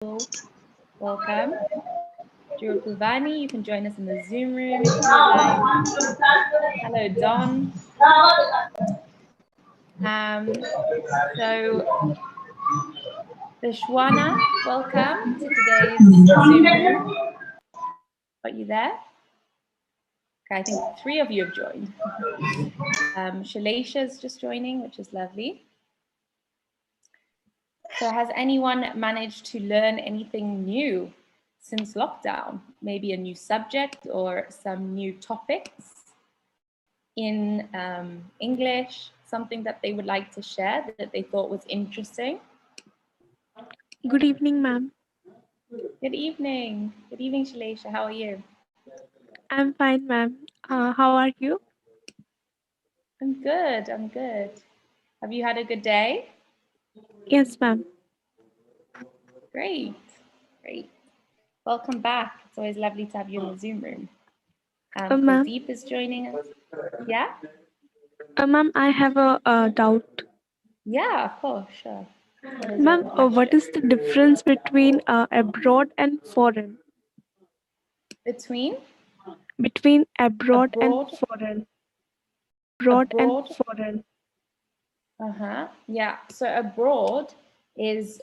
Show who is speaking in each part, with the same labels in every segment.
Speaker 1: Welcome. Puvani, you can join us in the Zoom room if you would like. Hello, Don. So, Vishwana, welcome to today's Zoom room. Are you there? Okay, I think 3 of you have joined. Shalaisha is just joining, which is lovely. So has anyone managed to learn anything new since lockdown? Maybe a new subject or some new topics in English, something that they would like to share that they thought was interesting?
Speaker 2: Good evening, ma'am.
Speaker 1: Good evening. Good evening, Shalaisha. How are you?
Speaker 2: I'm fine, ma'am. How are you?
Speaker 1: I'm good. I'm good. Have you had a good day?
Speaker 2: Yes, ma'am.
Speaker 1: Great. Great. Welcome back. It's always lovely to have you in the Zoom room.
Speaker 2: Ma'am.
Speaker 1: Pradeep is joining us. Yeah?
Speaker 2: Ma'am, I have a doubt.
Speaker 1: Yeah, of course, sure.
Speaker 2: Ma'am, what is the difference between abroad and foreign?
Speaker 1: Between
Speaker 2: abroad and
Speaker 1: abroad,
Speaker 2: foreign. Abroad and
Speaker 1: abroad.
Speaker 2: foreign.
Speaker 1: Yeah. So abroad is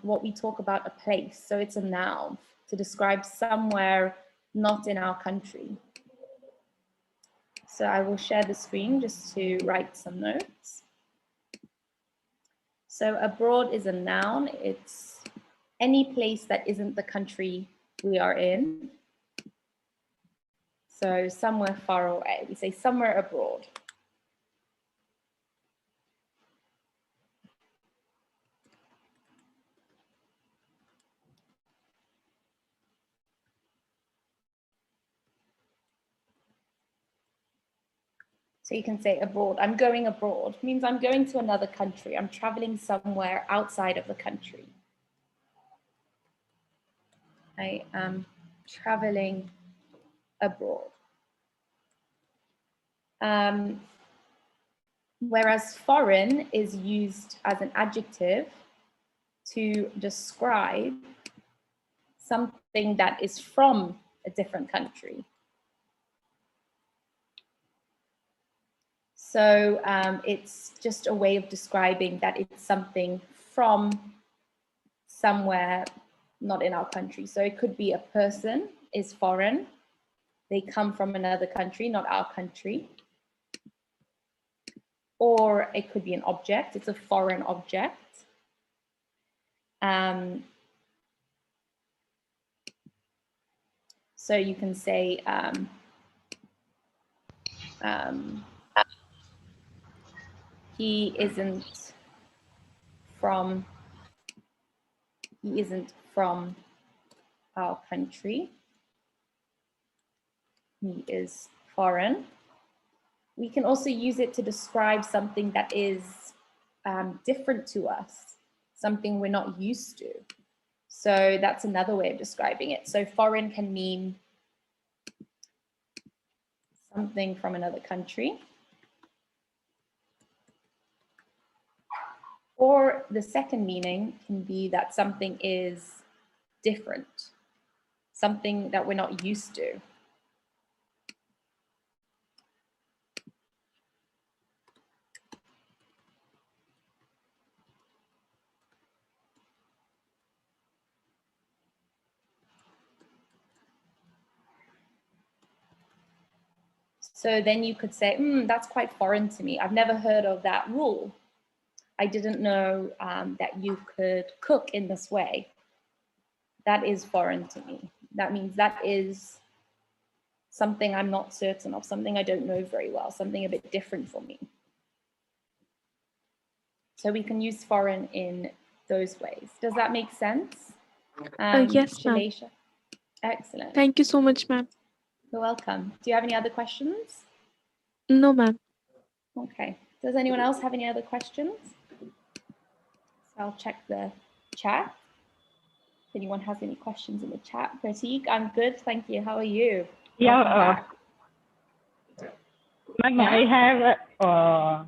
Speaker 1: what we talk about a place. So it's a noun to describe somewhere not in our country. So I will share the screen just to write some notes. So abroad is a noun. It's any place that isn't the country we are in. So somewhere far away. We say somewhere abroad. So you can say abroad. I'm going abroad. It means I'm going to another country. I'm traveling somewhere outside of the country. I am traveling abroad. Whereas foreign is used as an adjective to describe something that is from a different country. So it's just a way of describing that it's something from somewhere not in our country. So it could be a person is foreign. They come from another country, not our country. Or it could be an object. It's a foreign object. So you can say he isn't from our country. He is foreign. We can also use it to describe something that is different to us, something we're not used to. So that's another way of describing it. So foreign can mean something from another country. Or the second meaning can be that something is different, something that we're not used to. So then you could say, that's quite foreign to me. I've never heard of that rule. I didn't know that you could cook in this way. That is foreign to me. That means that is something I'm not certain of, something I don't know very well, something a bit different for me. So we can use foreign in those ways. Does that make sense?
Speaker 2: Yes, ma'am.
Speaker 1: Excellent.
Speaker 2: Thank you so much, ma'am.
Speaker 1: You're welcome. Do you have any other questions?
Speaker 2: No, ma'am.
Speaker 1: Okay. Does anyone else have any other questions? So I'll check the chat. If anyone has any questions in the chat. Pratik, I'm good, thank you. How are you?
Speaker 3: Yeah, ma'am, I have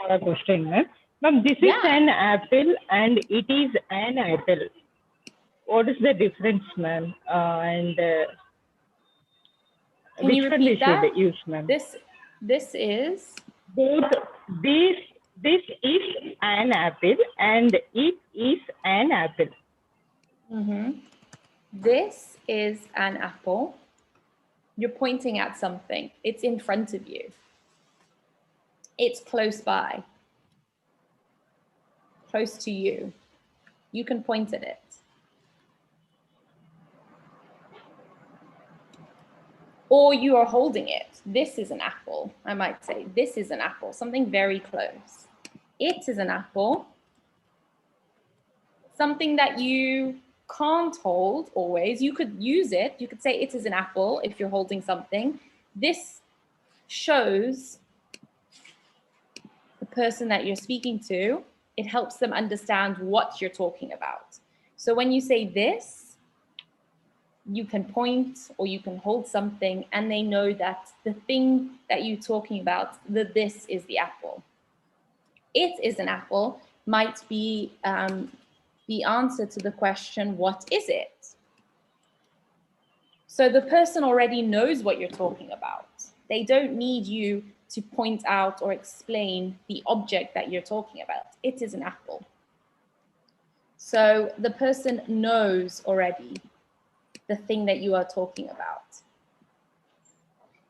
Speaker 3: another question, ma'am. Ma'am, this is an apple and it is an apple. what is the difference, ma'am? And
Speaker 1: Can
Speaker 3: which
Speaker 1: you
Speaker 3: one we
Speaker 1: repeat that?
Speaker 3: should use, ma'am?
Speaker 1: This is?
Speaker 3: Both. This is an apple and it is an apple.
Speaker 1: This is an apple. You're pointing at something. It's in front of you. It's close by. Close to you. You can point at it. Or you are holding it. This is an apple, I might say. This is an apple, something very close. It is an apple. Something that you can't hold always. You could use it. You could say it is an apple if you're holding something. This shows the person that you're speaking to. It helps them understand what you're talking about. So when you say this, you can point or you can hold something and they know that the thing that you're talking about, that this is the apple. It is an apple might be the answer to the question, what is it? So the person already knows what you're talking about. They don't need you to point out or explain the object that you're talking about. It is an apple. So the person knows already the thing that you are talking about.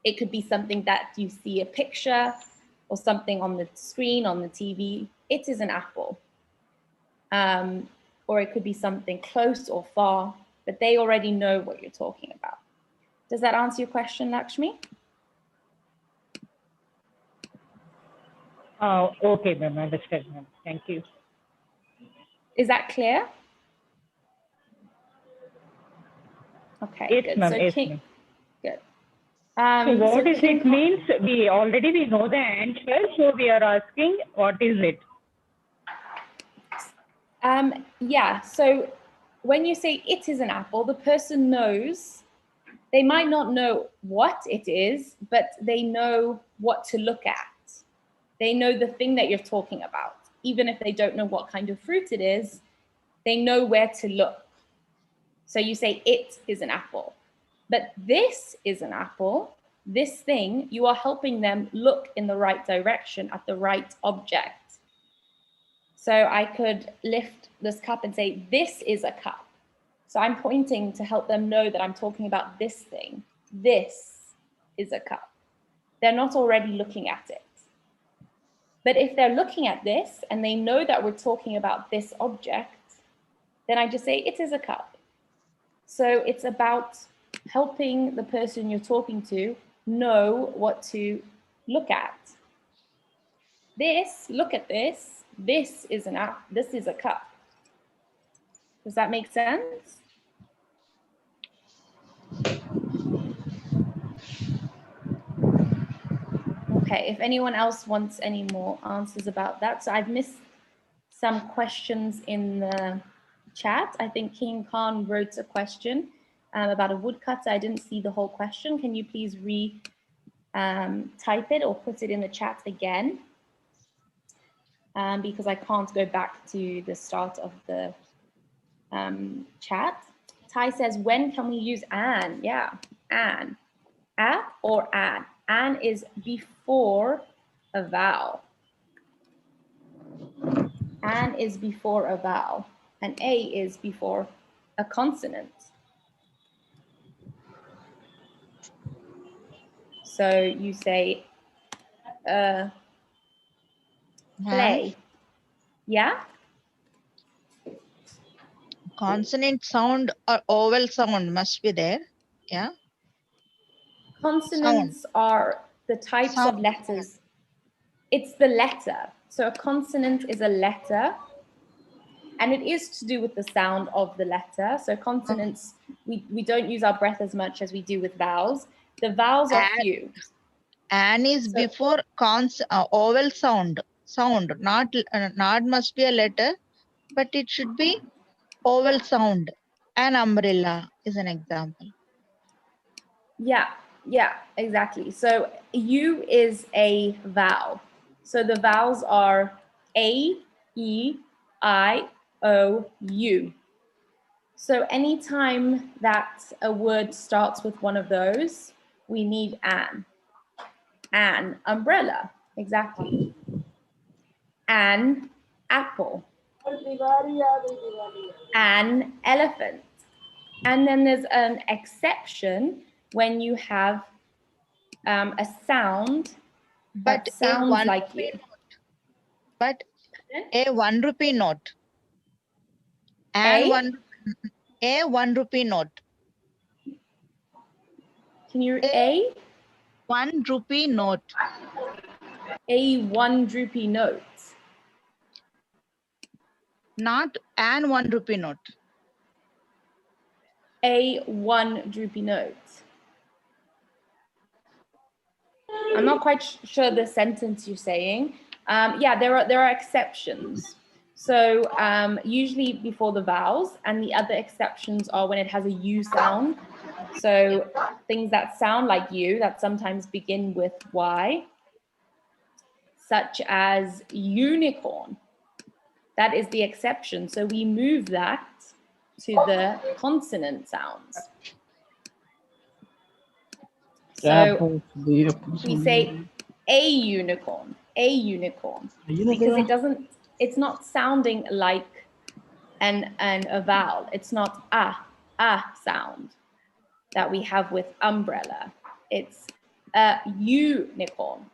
Speaker 1: It could be something that you see a picture or something on the screen, on the TV. It is an apple. Or it could be something close or far, but they already know what you're talking about. Does that answer your question, Lakshmi?
Speaker 3: Okay, ma'am. Understand, ma'am. Thank you.
Speaker 1: Is that clear? Okay,
Speaker 3: Yes,
Speaker 1: good.
Speaker 3: ma'am.
Speaker 1: So
Speaker 3: Yes, ma'am.
Speaker 1: good.
Speaker 3: So what is
Speaker 1: King
Speaker 3: it means? We already know the answer, so we are asking what is it?
Speaker 1: Yeah, so when you say it is an apple, the person knows, they might not know what it is, but they know what to look at. They know the thing that you're talking about. Even if they don't know what kind of fruit it is, they know where to look. So you say it is an apple, but this is an apple. This thing, you are helping them look in the right direction at the right object. So I could lift this cup and say, this is a cup. So I'm pointing to help them know that I'm talking about this thing. This is a cup. They're not already looking at it. But if they're looking at this and they know that we're talking about this object, then I just say, it is a cup. So it's about helping the person you're talking to know what to look at. This, look at this. This is an app. This is a cup. Does that make sense? Okay, if anyone else wants any more answers about that. So I've missed some questions in the chat. I think King Khan wrote a question about a woodcutter. I didn't see the whole question. Can you please type it or put it in the chat again? Because I can't go back to the start of the chat. Ty says, when can we use an? Yeah, an. A or an. An is before a vowel. An is before a vowel. And a is before a consonant. So you say play. Yeah?
Speaker 4: Consonant sound or vowel sound must be there. Yeah.
Speaker 1: Consonants are the types of letters. It's the letter. So a consonant is a letter, and it is to do with the sound of the letter. So consonants, we don't use our breath as much as we do with vowels. The vowels are few.
Speaker 4: An is before vowel sound. Not must be a letter, but it should be vowel sound. An umbrella is an example.
Speaker 1: Yeah, exactly. So U is a vowel. So the vowels are A, E, I, O, U. So anytime that a word starts with one of those, we need an. An umbrella, exactly. An apple. An elephant. And then there's an exception when you have a sound
Speaker 4: But
Speaker 1: that sounds
Speaker 4: one
Speaker 1: like
Speaker 4: rupee
Speaker 1: you.
Speaker 4: note. But a 1 rupee note. And
Speaker 1: A?
Speaker 4: 1 rupee note.
Speaker 1: Can you
Speaker 4: A 1 rupee note.
Speaker 1: A 1 rupee note.
Speaker 4: Not an 1 rupee note.
Speaker 1: A 1 rupee note. I'm not quite sure the sentence you're saying. Yeah, there are exceptions. So usually before the vowels, and the other exceptions are when it has a U sound. So things that sound like U that sometimes begin with Y, such as unicorn. That is the exception. So we move that to the consonant sounds. So we say a unicorn, because it's not sounding like a vowel. It's not a sound that we have with umbrella. It's a unicorn.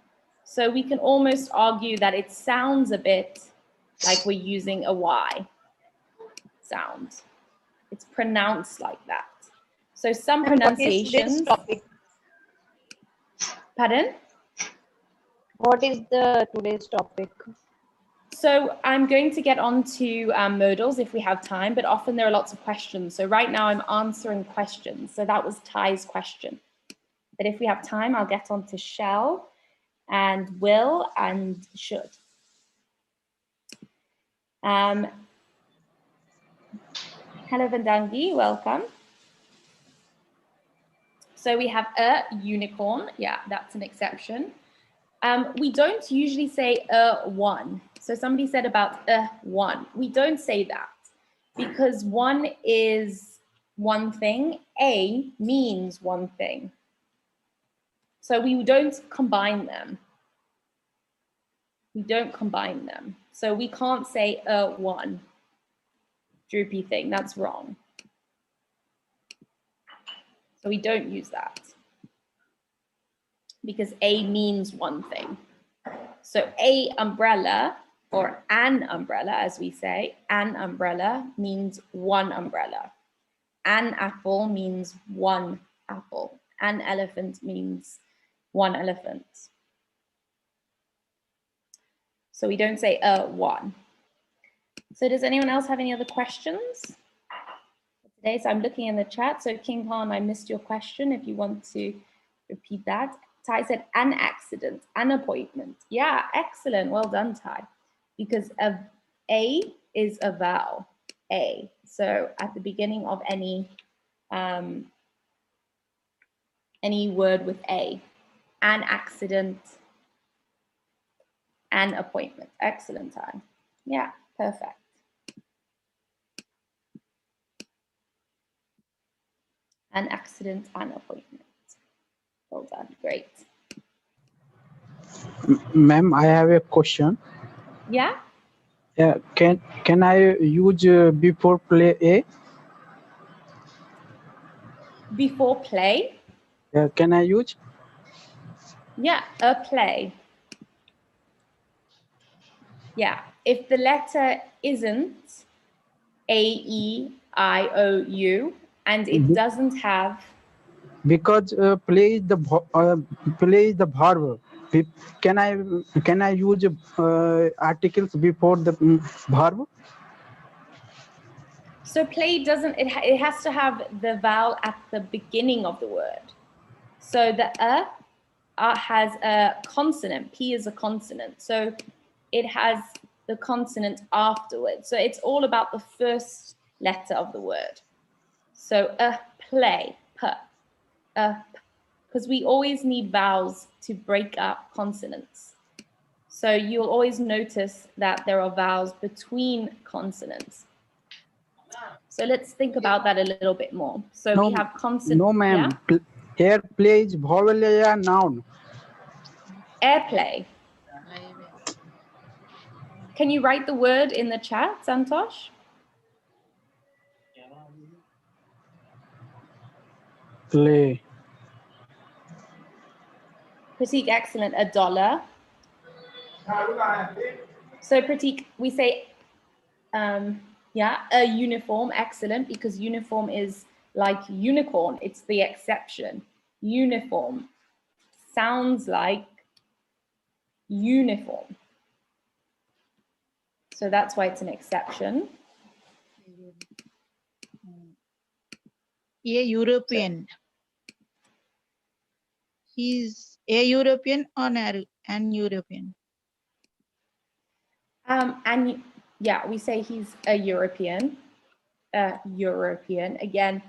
Speaker 1: So we can almost argue that it sounds a bit like we're using a Y sound. It's pronounced like that. So some pronunciations. Pardon?
Speaker 5: What is today's topic?
Speaker 1: So I'm going to get on to modals if we have time, but often there are lots of questions. So right now I'm answering questions. So that was Ty's question. But if we have time, I'll get on to shall and will and should. Hello, Vandangi, welcome. So we have a unicorn. Yeah, that's an exception. We don't usually say a one. So somebody said about a one. We don't say that because one is one thing. A means one thing. So we don't combine them. We don't combine them. So we can't say a one droopy thing. That's wrong. So we don't use that because a means one thing. So a umbrella or an umbrella, as we say, an umbrella means one umbrella. An apple means one apple. An elephant means one elephant. So we don't say a one. So does anyone else have any other questions today? So I'm looking in the chat. So King Khan, I missed your question. If you want to repeat that. Ty said an accident, an appointment. Yeah, excellent. Well done, Ty. Because a is a vowel, a. So at the beginning of any word with a, an accident, an appointment. Excellent, Ty. Yeah, perfect. An accident, an appointment. Well done, great.
Speaker 6: Ma'am, I have a question.
Speaker 1: Yeah?
Speaker 6: Yeah, can I use before play a?
Speaker 1: Before play?
Speaker 6: Can I use?
Speaker 1: Yeah, a play. Yeah, if the letter isn't A, E, I, O, U, and it doesn't have.
Speaker 6: Because play is the verb. Can I use articles before the verb?
Speaker 1: So play doesn't, it has to have the vowel at the beginning of the word. So the has a consonant, P is a consonant. So it has the consonant afterwards. So it's all about the first letter of the word. So play, p, because we always need vowels to break up consonants. So you'll always notice that there are vowels between consonants. So let's think about that a little bit more. So
Speaker 6: No,
Speaker 1: we have consonant.
Speaker 6: no, ma'am.
Speaker 1: Yeah?
Speaker 6: Airplay is vowel या noun.
Speaker 1: Airplay. Can you write the word in the chat, Santosh?
Speaker 6: Play.
Speaker 1: Pratik, excellent. $1. So Pratik, we say, yeah, a uniform, excellent, because uniform is like unicorn. It's the exception. Uniform sounds like uniform. So that's why it's an exception.
Speaker 4: A European. He's a European or an European?
Speaker 1: And yeah, we say he's a European. European, again,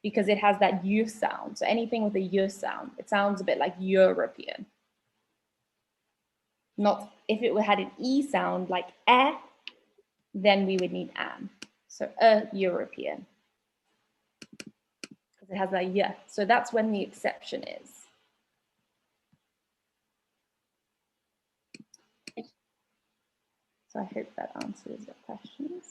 Speaker 1: because it has that U sound. So anything with a U sound, it sounds a bit like European. Not if it had an E sound like then we would need an. So a European. Because it has that Y. So that's when the exception is. So I hope that answers your questions.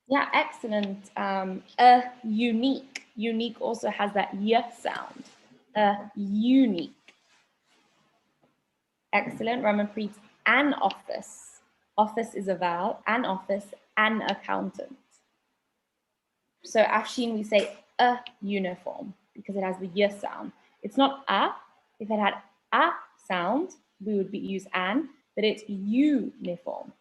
Speaker 1: Yeah, excellent. A unique. Unique also has that Y sound. A unique. Excellent. Ramanpreet, an office. Office is a vowel. An office, an accountant. So Afshin, we say a uniform because it has the Y sound. It's not a. If it had a sound, we would use an, but it's uniform.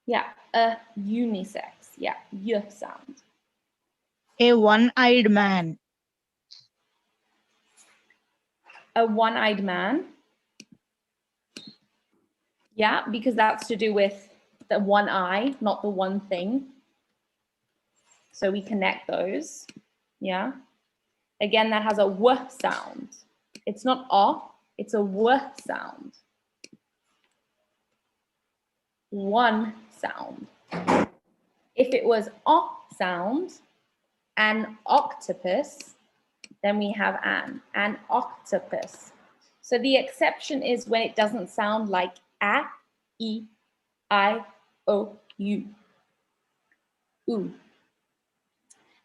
Speaker 1: Yeah, a unisex. Yeah, Y sound.
Speaker 4: A one-eyed man.
Speaker 1: A one-eyed man. Yeah, because that's to do with the one eye, not the one thing. So we connect those. Yeah. Again, that has a W sound. It's not A, it's a W sound. One sound. If it was O sound, an octopus, then we have an octopus. So the exception is when it doesn't sound like A, E, I, O, U. Ooh.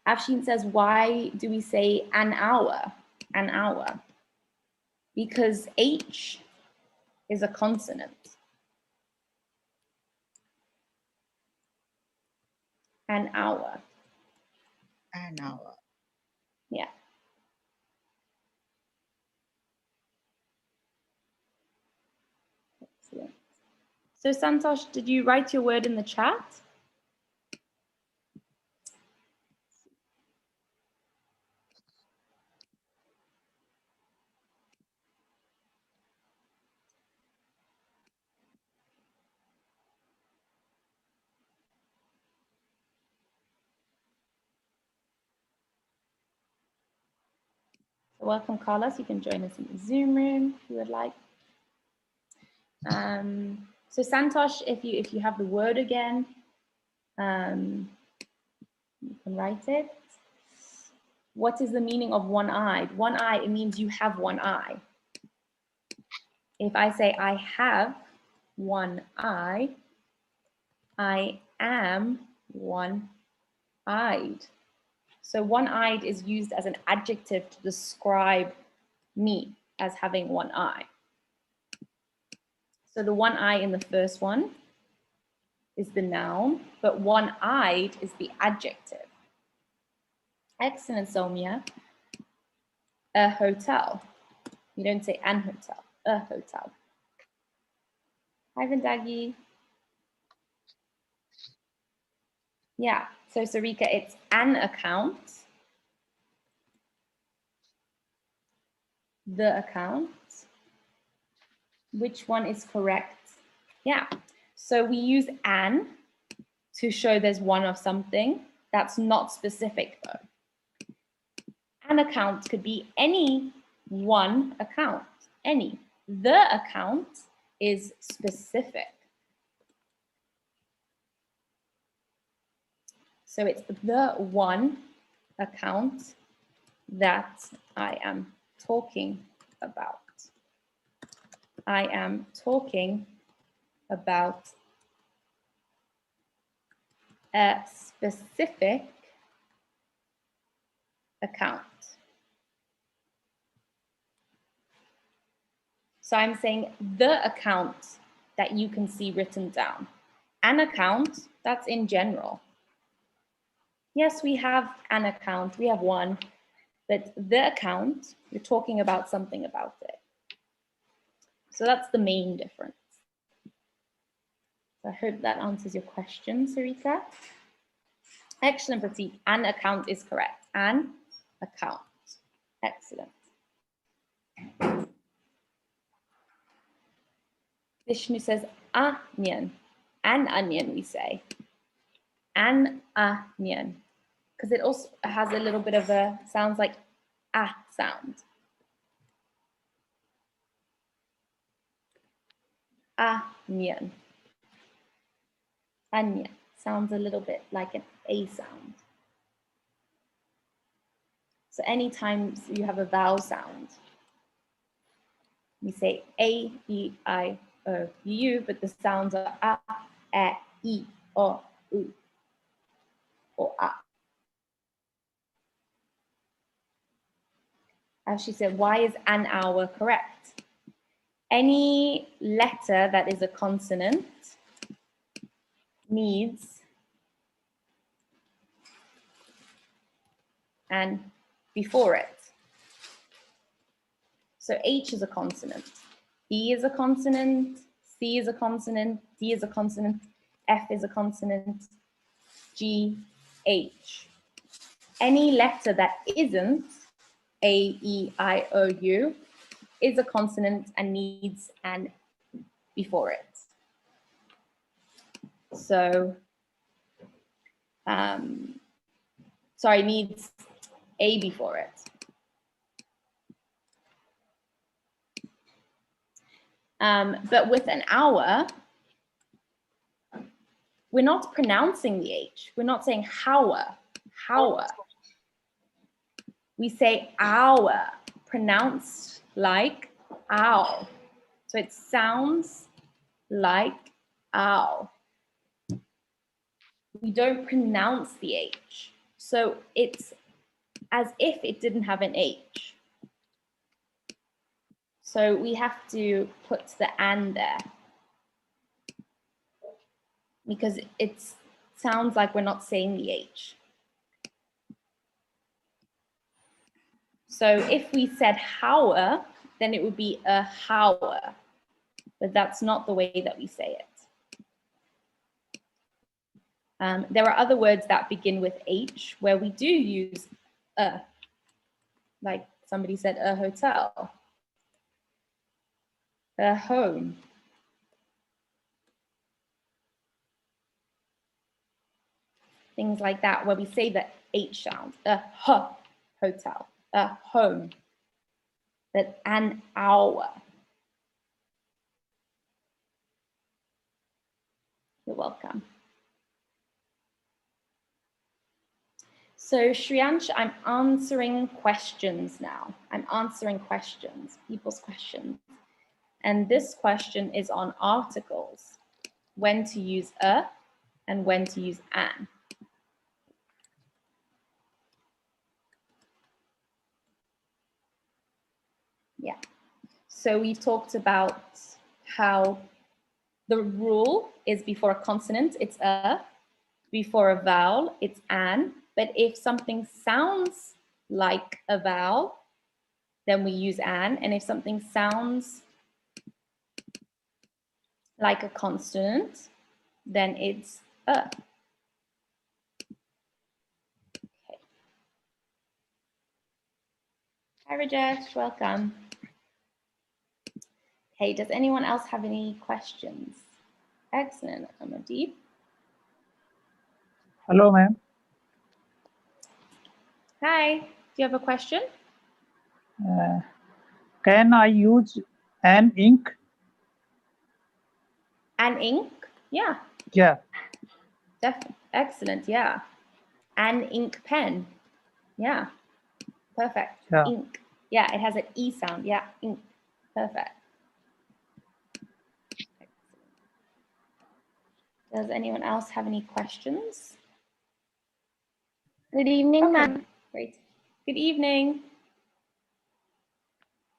Speaker 1: Afshin says, why do we say an hour? An hour. Because H is a consonant. An hour.
Speaker 4: An hour.
Speaker 1: Yeah. Excellent. So Santosh, did you write your word in the chat? So welcome, Carlos. You can join us in the Zoom room if you would like. So Santosh, if you have the word again, you can write it. What is the meaning of one-eyed? One eye, it means you have one eye. If I say I have one eye, I am one-eyed. So one-eyed is used as an adjective to describe me as having one eye. So the one eye in the first one is the noun, but one-eyed is the adjective. Excellent, Soumya. A hotel. You don't say an hotel, a hotel. Hi, Vindagi. Yeah, so Sarika, it's an account. The account. Which one is correct? Yeah, so we use an to show there's one of something. That's not specific though. An account could be any one account. any. The account is specific. So it's the one account that I am talking about. I am talking about a specific account. So I'm saying the account that you can see written down. An account, that's in general. Yes, we have an account, we have one, but the account, you're talking about something about it. So that's the main difference. So I hope that answers your question, Sarika. Excellent, Pratik. An account is correct. An account. Excellent. Vishnu says onion. An onion, we say. An onion. Because it also has a little bit of a, sounds like a sound. Onion. Onion sounds a little bit like an A sound. So anytime you have a vowel sound, we say A, E, I, O, U, but the sounds are A, E, O, U, or A. As she said, why is an hour correct? Any letter that is a consonant needs an before it. So H is a consonant, B is a consonant, C is a consonant, D is a consonant, F is a consonant, G, H. Any letter that isn't A, E, I, O, U is a consonant and needs an before it. So, sorry, needs A before it. But with an hour, we're not pronouncing the H. We're not saying hour, hour. We say hour, pronounced like ow. So it sounds like ow. We don't pronounce the H. So it's as if it didn't have an H. So we have to put the an there because it sounds like we're not saying the H. So if we said hour, then it would be a hour, but that's not the way that we say it. There are other words that begin with H where we do use a, like somebody said, a hotel, a home. Things like that, where we say the H sound, a h, hotel, a home, but an hour. You're welcome. So Shriyansh, I'm answering questions now. I'm answering questions, people's questions. And this question is on articles, when to use a and when to use an. Yeah, so we've talked about how the rule is before a consonant, it's a, before a vowel, it's an, but if something sounds like a vowel, then we use an, and if something sounds like a consonant, then it's a. Okay. Hi Rajesh, welcome. Okay, does anyone else have any questions? Excellent, Amaddeep.
Speaker 7: Hello, ma'am.
Speaker 1: Hi, do you have a question?
Speaker 7: Can I use An ink.
Speaker 1: An ink. Yeah,
Speaker 7: Yeah.
Speaker 1: excellent. Yeah. An ink pen. Yeah, perfect.
Speaker 7: Yeah.
Speaker 1: Ink. Yeah, it has an E sound. Yeah, ink. Perfect. Does anyone else have any questions?
Speaker 5: Good evening,
Speaker 1: Okay,
Speaker 5: ma'am.
Speaker 1: great. Good evening.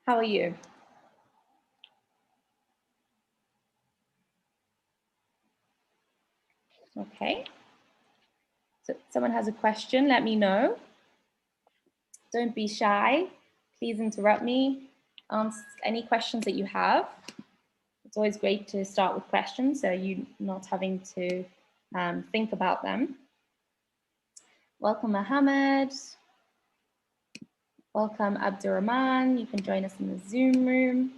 Speaker 1: How are you? Okay. So if someone has a question, let me know. Don't be shy. Please interrupt me. Ask any questions that you have. It's always great to start with questions, so you're not having to think about them. Welcome, Mohammed. Welcome, Abdurrahman. You can join us in the Zoom room.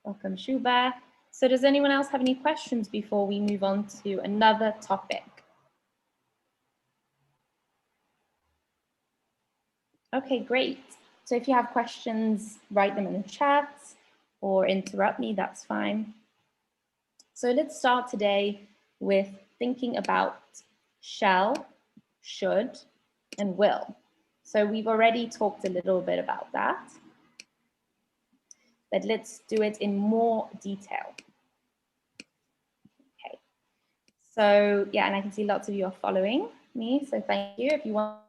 Speaker 1: Welcome, Shuba. So does anyone else have any questions before we move on to another topic? Okay, great. So if you have questions, write them in the chat or interrupt me, that's fine. So let's start today with thinking about shall, should, and will. So we've already talked a little bit about that, but let's do it in more detail. Okay, so yeah, and I can see lots of you are following me, so thank you. If you want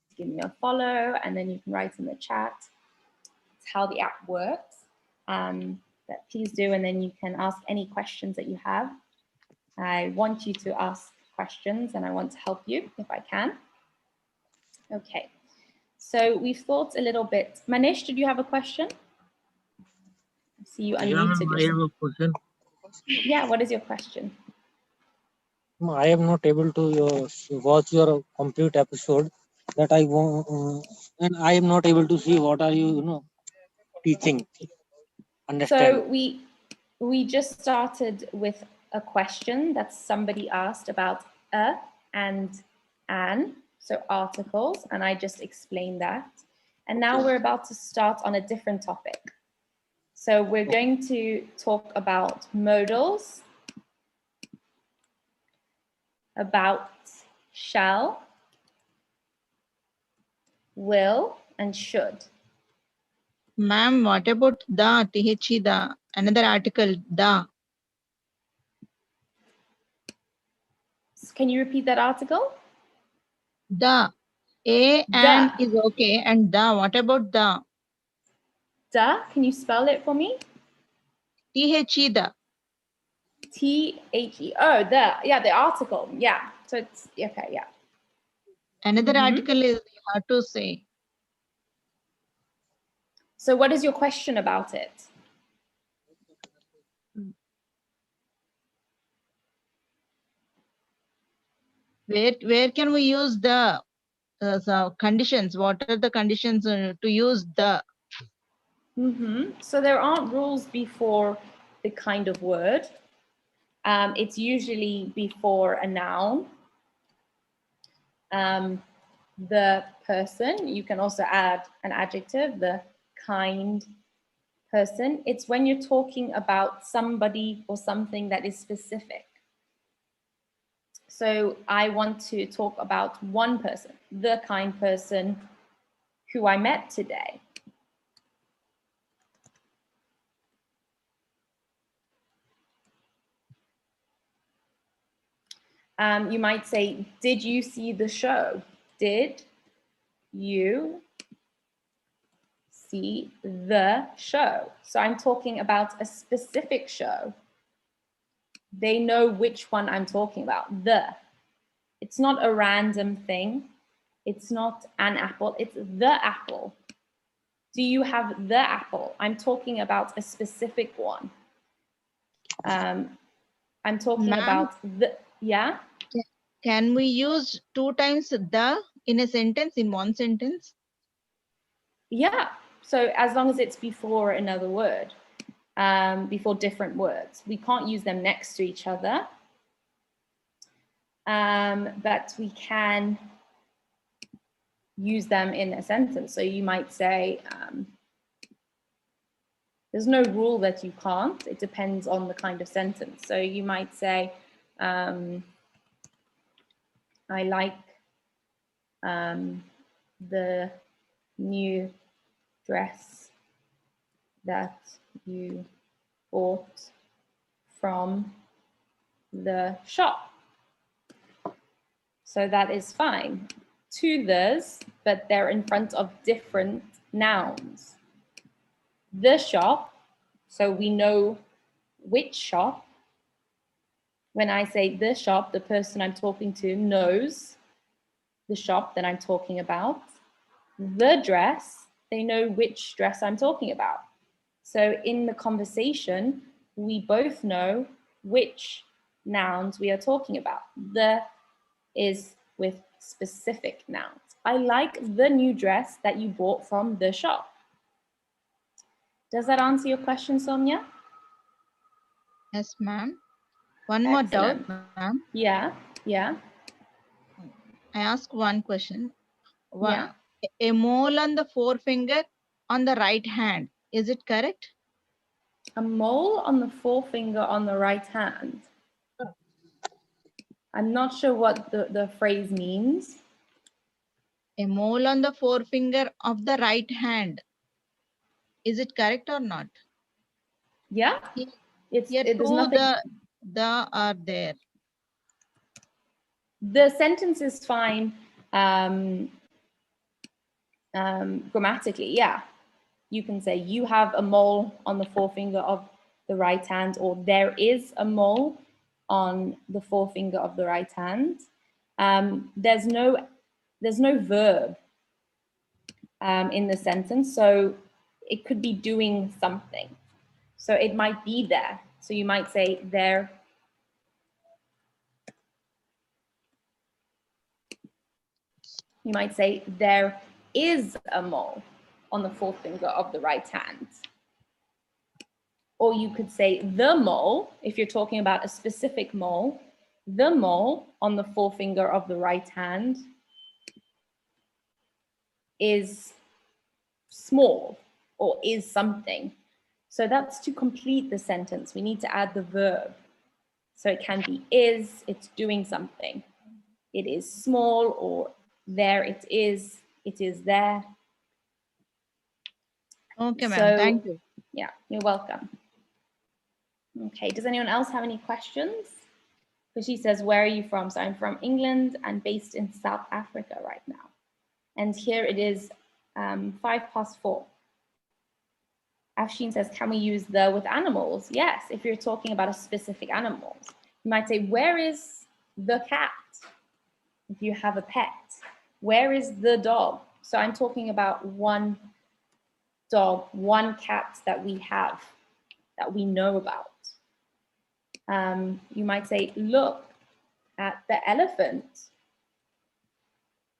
Speaker 1: to give me a follow, and then you can write in the chat. It's how the app works. But please do, and then you can ask any questions that you have. I want you to ask questions and I want to help you if I can. Okay, so we've thought a little bit. Manish, did you have a question? I see you unmuted
Speaker 8: I have a question.
Speaker 1: Yeah, what is your question?
Speaker 8: I am not able to watch your complete episode that I want, and I am not able to see what are you, teaching. Understand?
Speaker 1: So we just started with a question that somebody asked about a and an, so articles, and I just explained that. And now we're about to start on a different topic. So we're going to talk about modals, about shall, will, and should.
Speaker 4: Ma'am, what about the, the, another article, the?
Speaker 1: Can you repeat that article?
Speaker 4: The. A and is okay, and the, what about the?
Speaker 1: The, can you spell it for me?
Speaker 4: The.
Speaker 1: T-H-E, oh, the article, yeah. So it's, okay, yeah.
Speaker 4: Another article is hard to say.
Speaker 1: So what is your question about it?
Speaker 4: Where can we use the conditions? What are the conditions to use the?
Speaker 1: So there aren't rules before the kind of word. It's usually before a noun. The person, you can also add an adjective, the kind person. It's when you're talking about somebody or something that is specific. So I want to talk about one person, the kind person who I met today. You might say, did you see the show? Did you see the show? So I'm talking about a specific show. They know which one I'm talking about, the. It's not a random thing. It's not an apple, it's the apple. Do you have the apple? I'm talking about a specific one. I'm talking about the, yeah?
Speaker 4: Can we use 2 times the in a sentence, in one sentence?
Speaker 1: Yeah, so as long as it's before another word, before different words. We can't use them next to each other, but we can use them in a sentence. So you might say, There's no rule that you can't. It depends on the kind of sentence. So you might say, I like the new dress that you bought from the shop. So that is fine. Two the's, but they're in front of different nouns. The shop, so we know which shop. When I say the shop, the person I'm talking to knows the shop that I'm talking about. The dress, they know which dress I'm talking about. So in the conversation, we both know which nouns we are talking about. The is with specific nouns. I like the new dress that you bought from the shop. Does that answer your question, Sonia?
Speaker 4: Yes, ma'am. One more doubt, ma'am.
Speaker 1: Yeah.
Speaker 4: I ask one question.
Speaker 1: Yeah.
Speaker 4: A mole on the forefinger on the right hand. Is it correct?
Speaker 1: A mole on the forefinger on the right hand. I'm not sure what the phrase means.
Speaker 4: A mole on the forefinger of the right hand. Is it correct or not?
Speaker 1: Yeah.
Speaker 4: There's
Speaker 1: nothing.
Speaker 4: The are there.
Speaker 1: The sentence is fine grammatically, yeah. You can say you have a mole on the forefinger of the right hand, or there is a mole on the forefinger of the right hand. There's no verb in the sentence, so it could be doing something. So it might be there. So you might say there. You might say there is a mole on the forefinger of the right hand. Or you could say the mole, if you're talking about a specific mole, the mole on the forefinger of the right hand is small or is something. So that's to complete the sentence. We need to add the verb. So it can be is, it's doing something. It is small, or there it is there.
Speaker 4: Okay, ma'am. Thank you.
Speaker 1: Yeah, you're welcome. Okay, does anyone else have any questions? So she says, where are you from? So I'm from England and based in South Africa right now. And here it is 4:05. Afshin says, can we use the with animals? Yes, if you're talking about a specific animal. You might say, where is the cat? If you have a pet. Where is the dog? So I'm talking about one dog, one cat that we have, that we know about. You might say, look at the elephant.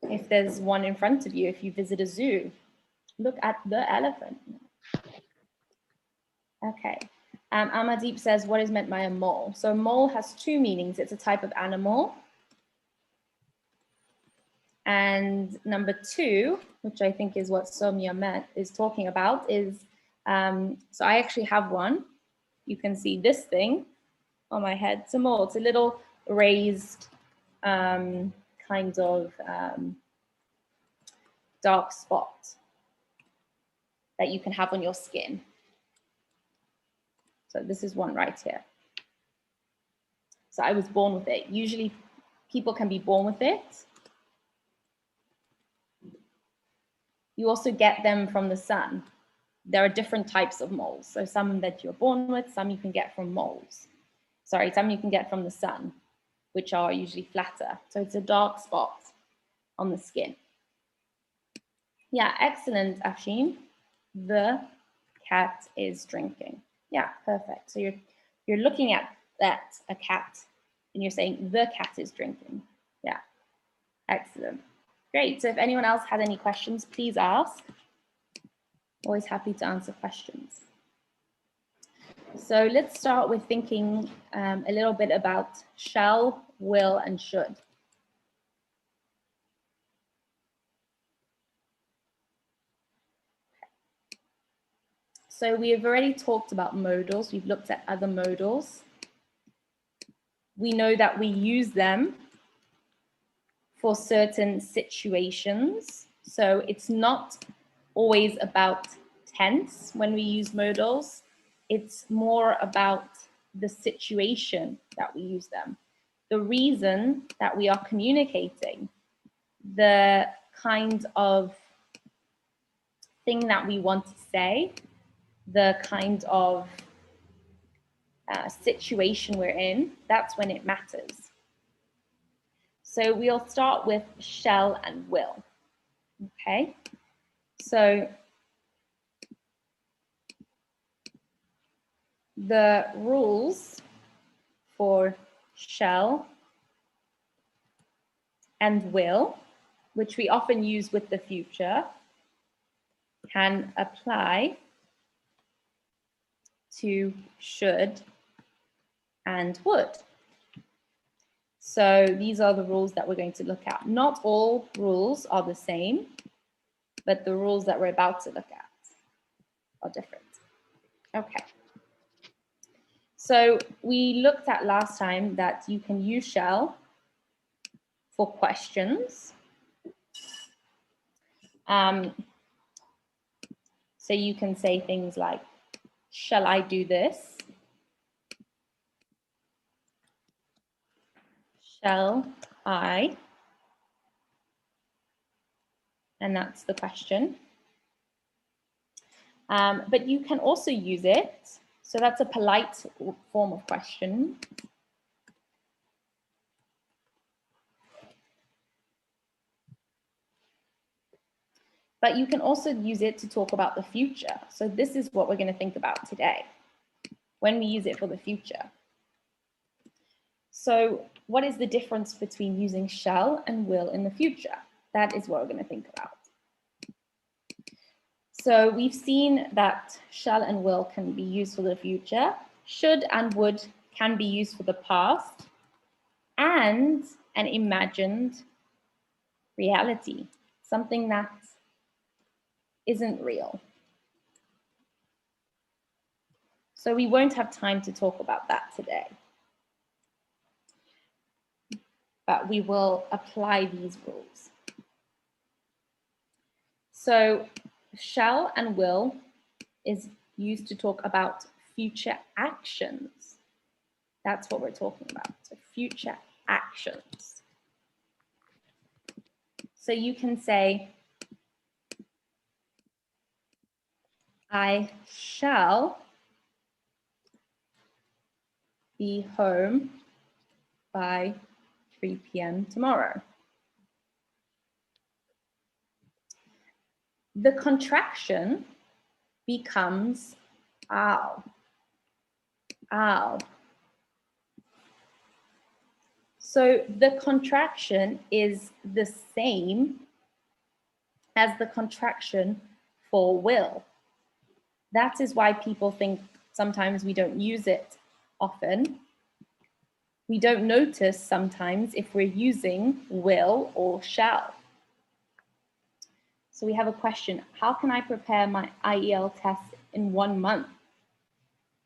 Speaker 1: If there's one in front of you, if you visit a zoo, look at the elephant. Okay. Amadeep says, what is meant by a mole? So mole has two meanings. It's a type of animal. And number two, which I think is what Soumya is talking about, is, so I actually have one. You can see this thing on my head. It's a mole. It's a little raised kind of dark spot that you can have on your skin. So this is one right here. So I was born with it. Usually people can be born with it. You also get them from the sun. There are different types of moles. So some that you're born with, some you can get from moles. Sorry, some you can get from the sun, which are usually flatter. So it's a dark spot on the skin. Yeah, excellent, Afshin. The cat is drinking. Yeah, perfect. So you're looking at that, a cat, and you're saying the cat is drinking. Yeah, excellent. Great. So if anyone else has any questions, please ask. Always happy to answer questions. So let's start with thinking a little bit about shall, will, and should. So we have already talked about modals. We've looked at other modals. We know that we use them for certain situations. So it's not always about tense when we use modals. It's more about the situation that we use them, the reason that we are communicating, the kind of thing that we want to say, the kind of situation we're in. That's when it matters. So we'll start with shall and will. Okay, so the rules for shall and will, which we often use with the future, can apply to should and would. So these are the rules that we're going to look at. Not all rules are the same, but the rules that we're about to look at are different. Okay. So we looked at last time that you can use shall for questions. So you can say things like, shall I do this? Shall I? And that's the question. But you can also use it. So that's a polite form of question. But you can also use it to talk about the future. So this is what we're going to think about today when we use it for the future. So what is the difference between using shall and will in the future? That is what we're going to think about. So we've seen that shall and will can be used for the future. Should and would can be used for the past and an imagined reality, something that isn't real. So we won't have time to talk about that today, but we will apply these rules. So shall and will is used to talk about future actions. That's what we're talking about, so future actions. So you can say, I shall be home by 3 p.m. tomorrow. The contraction becomes I'll. So the contraction is the same as the contraction for will. That is why people think sometimes we don't use it often. We don't notice sometimes if we're using will or shall. So we have a question, how can I prepare my IEL test in 1 month?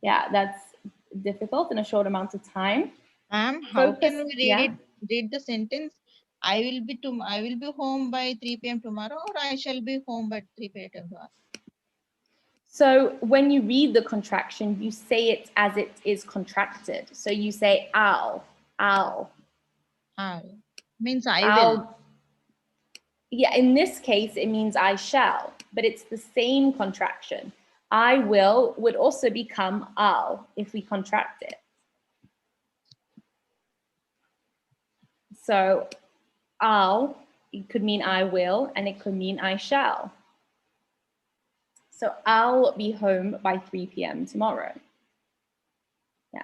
Speaker 1: Yeah, that's difficult in a short amount of time.
Speaker 4: How can we read the sentence? I will be home by 3 p.m. tomorrow, or I shall be home by 3 p.m. tomorrow.
Speaker 1: So when you read the contraction, you say it as it is contracted. So you say I'll.
Speaker 4: Means I will.
Speaker 1: Yeah, in this case, it means I shall, but it's the same contraction. I will would also become I'll if we contract it. So I'll, it could mean I will, and it could mean I shall. So I'll be home by 3 p.m. tomorrow. Yeah.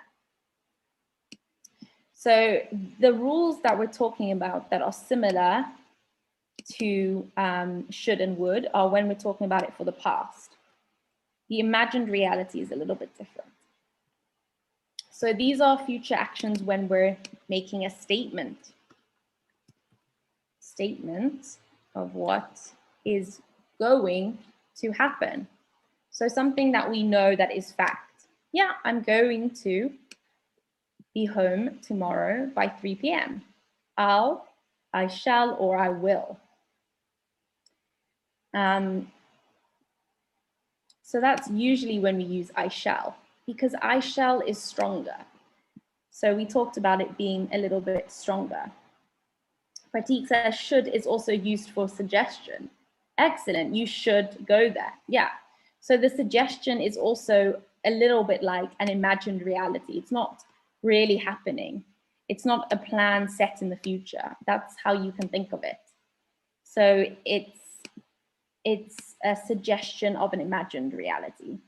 Speaker 1: So the rules that we're talking about that are similar to should and would are when we're talking about it for the past. The imagined reality is a little bit different. So these are future actions when we're making a statement of what is going to happen. So something that we know that is fact. Yeah, I'm going to be home tomorrow by 3 p.m. I shall, or I will. So that's usually when we use I shall, because I shall is stronger. So we talked about it being a little bit stronger. Pratik says should is also used for suggestion. Excellent, you should go there. Yeah, so the suggestion is also a little bit like an imagined reality. It's not really happening. It's not a plan set in the future. That's how you can think of it. So it's a suggestion of an imagined reality,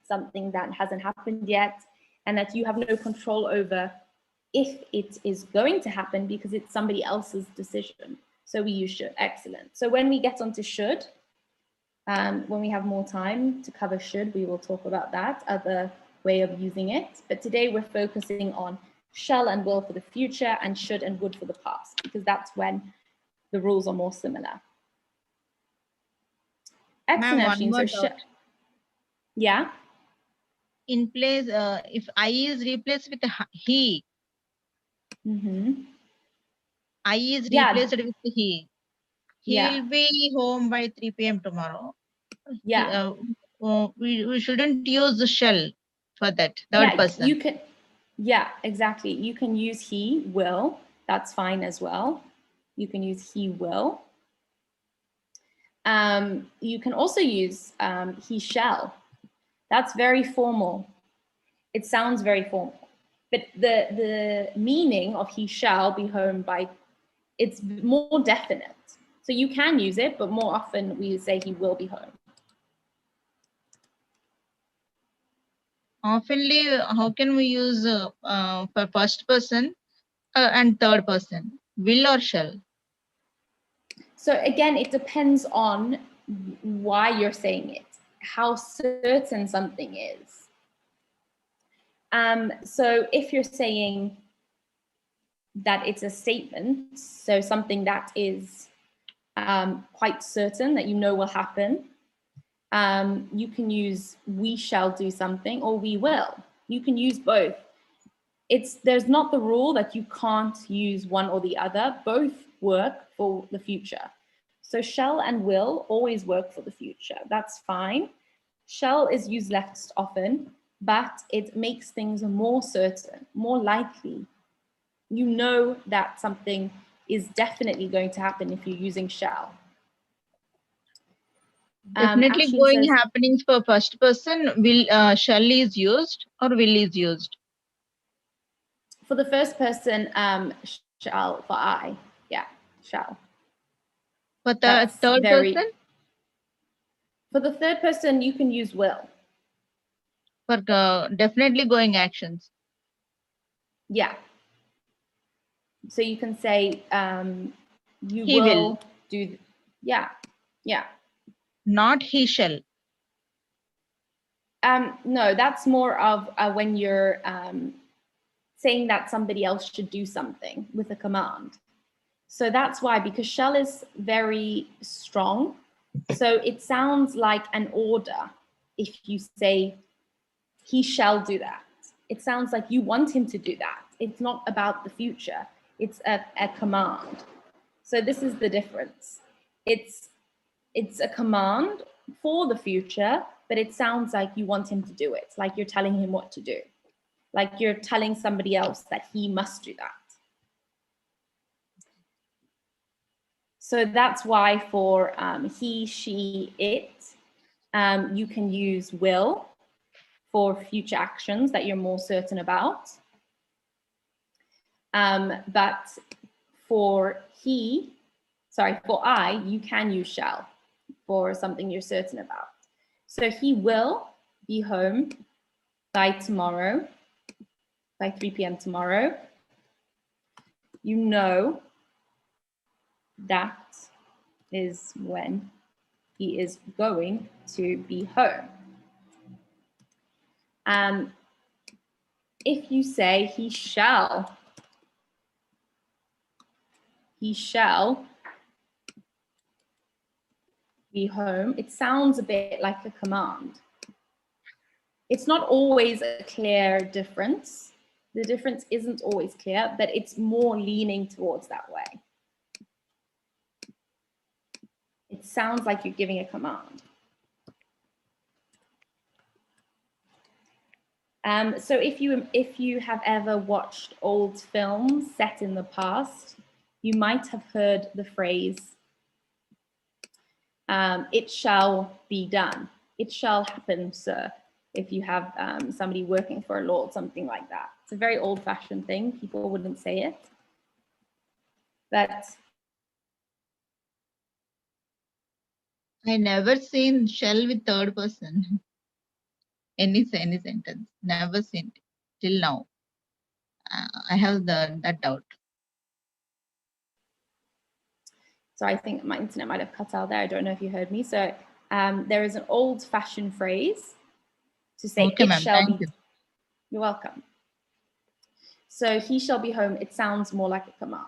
Speaker 1: something that hasn't happened yet and that you have no control over if it is going to happen because it's somebody else's decision. So we use should. Excellent. So when we get onto should, when we have more time to cover should, we will talk about that other way of using it. But today we're focusing on shall and will for the future and should and would for the past, because that's when the rules are more similar. Excellent.
Speaker 4: One more
Speaker 1: So
Speaker 4: doubt.
Speaker 1: yeah.
Speaker 4: In place, if I is replaced with he, I is replaced with he. He'll be home by 3 p.m. tomorrow.
Speaker 1: Yeah.
Speaker 4: We shouldn't use the shall for that third person.
Speaker 1: You can, yeah, exactly. You can use he will. That's fine as well. You can use he will. You can also use he shall. That's very formal. It sounds very formal. But the meaning of he shall be home by, it's more definite. So you can use it, but more often we say he will be home.
Speaker 4: Oftenly, how can we use for first person and third person? Will or shall? So
Speaker 1: again, it depends on why you're saying it, how certain something is. So if you're saying that it's a statement, so something that is quite certain that you know will happen, you can use we shall do something or we will. You can use both. There's not the rule that you can't use one or the other. Both work for the future. So shall and will always work for the future. That's fine. Shall is used less often, but it makes things more certain, more likely. You know that something is definitely going to happen if you're using shall.
Speaker 4: Definitely going happenings for first person, will shall is used or will is used?
Speaker 1: For the first person, shall, for I, yeah, shall.
Speaker 4: For the third person?
Speaker 1: For the third person, you can use will.
Speaker 4: For definitely going actions.
Speaker 1: Yeah. So you can say,
Speaker 4: He will
Speaker 1: do, yeah, yeah.
Speaker 4: Not he shall.
Speaker 1: No, that's more of when you're saying that somebody else should do something with a command. So that's why, because shall is very strong. So it sounds like an order if you say, he shall do that. It sounds like you want him to do that. It's not about the future. It's a command. So this is the difference. It's a command for the future, but it sounds like you want him to do it. Like you're telling him what to do. Like you're telling somebody else that he must do that. So that's why for he, she, it, you can use will for future actions that you're more certain about. But for I, you can use shall for something you're certain about. So he will be home by tomorrow, by 3 p.m. tomorrow. You know that is when he is going to be home. If you say he shall be home, it sounds a bit like a command. It's not always a clear difference. The difference isn't always clear, but it's more leaning towards that way. It sounds like you're giving a command. So if you have ever watched old films set in the past, you might have heard the phrase, it shall be done. It shall happen, sir. If you have somebody working for a lord, something like that. It's a very old-fashioned thing. People wouldn't say it. But
Speaker 4: I never seen shall with third person. Any sentence. Never seen it till now. I have that doubt.
Speaker 1: so I think my internet might have cut out there. I don't know if you heard me. So there is an old-fashioned phrase to say,
Speaker 4: Okay,
Speaker 1: it shall be.
Speaker 4: you.
Speaker 1: You're welcome. So he shall be home. It sounds more like a command.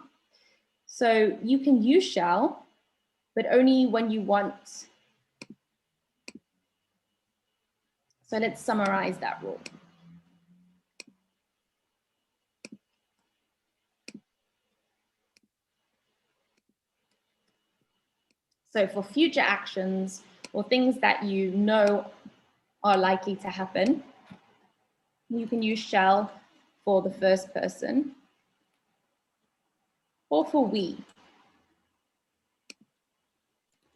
Speaker 1: So you can use shall, but only when you want. So let's summarize that rule. So for future actions or things that you know are likely to happen, you can use shall for the first person or for we.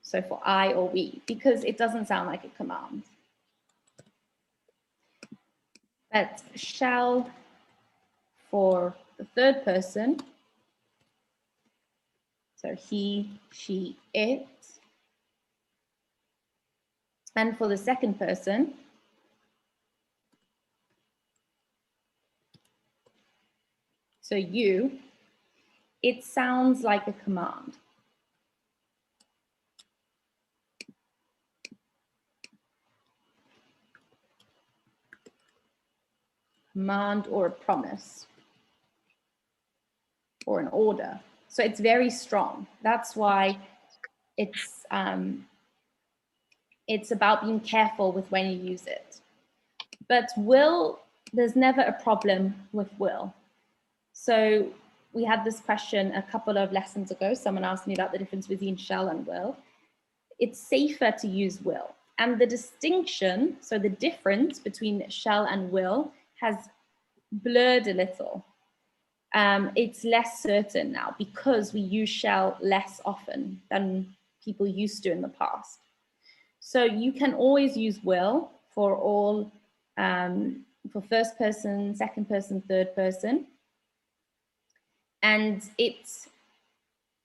Speaker 1: So for I or we, because it doesn't sound like a command. But shall for the third person, so he, she, it. And for the second person, so you, it sounds like a command. Command or a promise or an order. So it's very strong. That's why it's about being careful with when you use it. But will, there's never a problem with will. So we had this question a couple of lessons ago. Someone asked me about the difference between shall and will. It's safer to use will. And the distinction, so the difference between shall and will has blurred a little. It's less certain now because we use shall less often than people used to in the past. So you can always use will for all, for first person, second person, third person. And it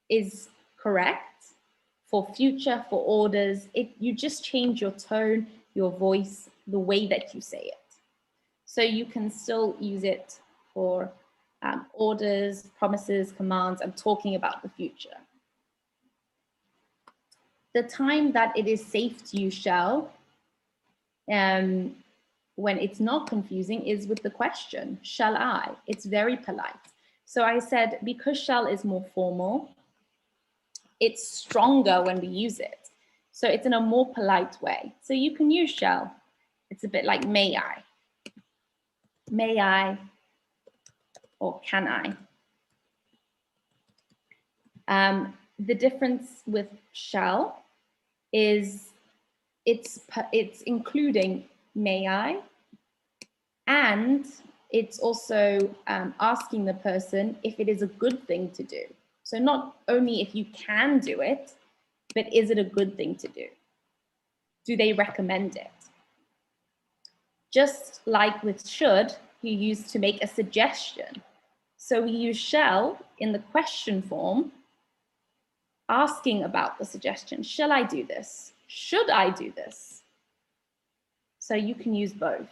Speaker 1: is correct for future, for orders. You just change your tone, your voice, the way that you say it. So you can still use it for orders, promises, commands, and talking about the future. The time that it is safe to use shall, when it's not confusing, is with the question, shall I? It's very polite. So I said, because shall is more formal, it's stronger when we use it. So it's in a more polite way. So you can use shall. It's a bit like may I. May I, or can I? The difference with shall is it's including may I, and it's also asking the person if it is a good thing to do. So not only if you can do it, but is it a good thing to do? Do they recommend it? Just like with should, you use to make a suggestion. So we use shall in the question form, asking about the suggestion. Shall I do this? Should I do this? So you can use both.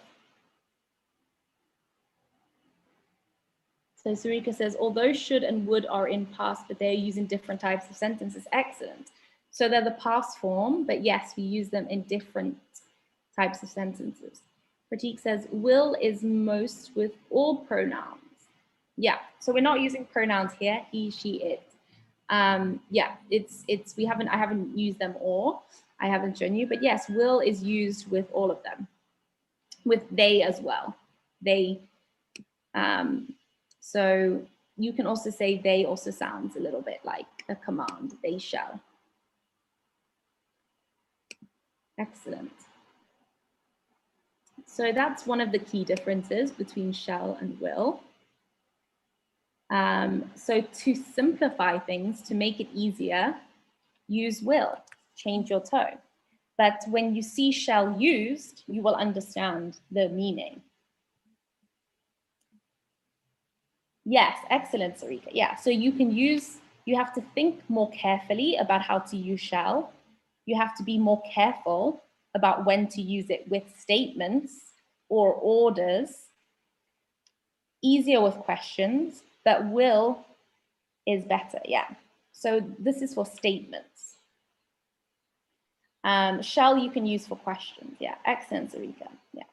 Speaker 1: So Sarika says, although should and would are in past, but they're using different types of sentences. Excellent. So they're the past form, but yes, we use them in different types of sentences. Pratik says, will is most with all pronouns. Yeah, so we're not using pronouns here, he, she, it. Yeah, I haven't used them all. I haven't shown you, but yes, will is used with all of them, with they as well. They, so you can also say they also sounds a little bit like a command, they shall. Excellent. So that's one of the key differences between shall and will. So to simplify things, to make it easier, use will, change your tone. But when you see shall used, you will understand the meaning. Yes, excellent, Sarika. Yeah, so you can use, you have to think more carefully about how to use shall. You have to be more careful about when to use it with statements or orders. Easier with questions, but will is better, yeah. So this is for statements. Shall you can use for questions, yeah. Excellent, Sarika, yeah.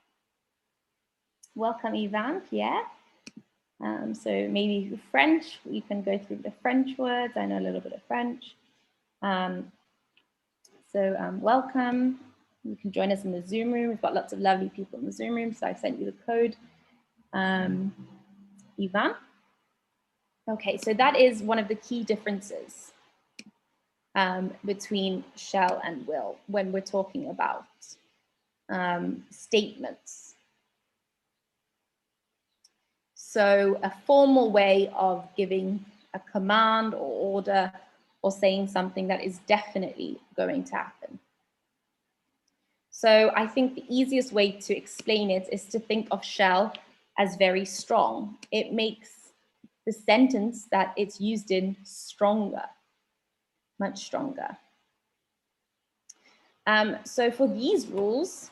Speaker 1: Welcome, Ivan, Pierre. So maybe French, you can go through the French words. I know a little bit of French. Welcome. You can join us in the Zoom room. We've got lots of lovely people in the Zoom room, so I've sent you the code. Ivan. Okay, so that is one of the key differences between shall and will when we're talking about statements. So a formal way of giving a command or order or saying something that is definitely going to happen. So I think the easiest way to explain it is to think of shall as very strong. It makes the sentence that it's used in stronger, much stronger. So for these rules,